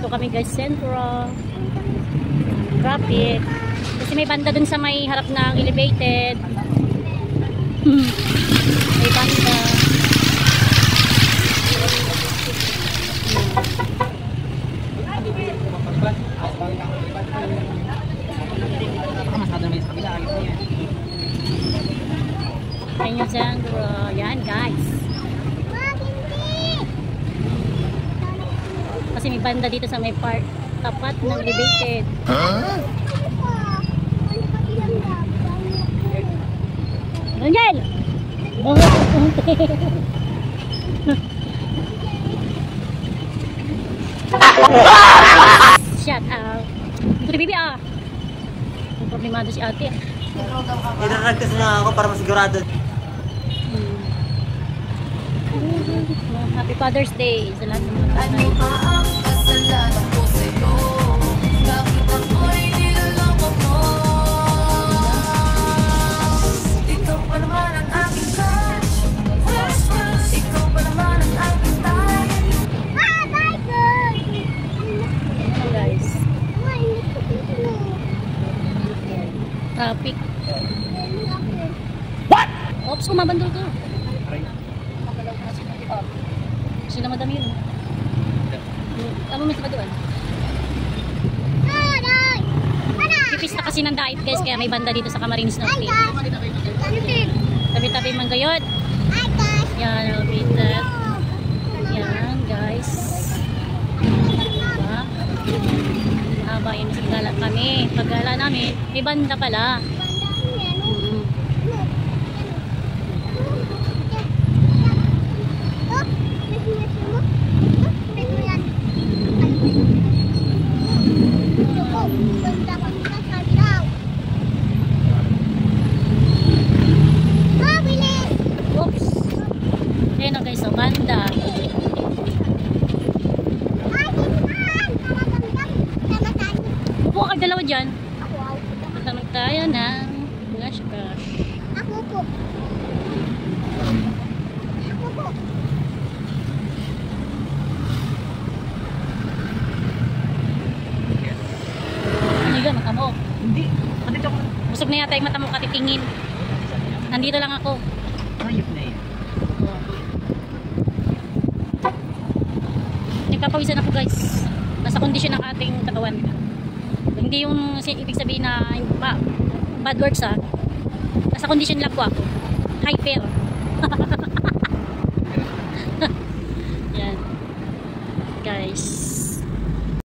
kami guys, sentro. Traffic. Kasi may banda dun sa may harap ng elevated. May banda. Ayun yung sentro. Yan guys. Kasi may banda dito sa may park. Tapat ng elevated. Angel! Shut up. Ito ni Bibi ah. Ang problemado si ate. Idarag kasi na ako para masigurado. Happy Father's Day sa lahat ng mga tatay. Kasalanan ko sa'yo, bakit ako'y niloloko mo? Ikaw pa naman ang aking crush, ikaw pa naman ang aking type. Guys, traffic. What? Oops, kumabandol ko. Kasi na madami yun. Tama mo sa doon. Pipista kasi ng diet guys, kaya may banda dito sa Camarines Norte. Tabi-tabi man gayod. Yan, albitat. Yan guys. Diba? Haba yun sa gala kami. Paggala namin, may banda pala. Oops. Ayan o guys, so banda. Upo ka dalawa dyan. Tatanong tayo ng gosh gosh. Ano yun, mata mo? Hindi. Nandito ako. Busog na yata yung mata mo katitingin. Nandito lang ako. Ayop na yun. Nagpapawisan ako guys. Nasa kondisyon ng ating katawan. Hindi yung ibig sabihin na bad words ha. Nasa kondisyon lang po ako. Hyper.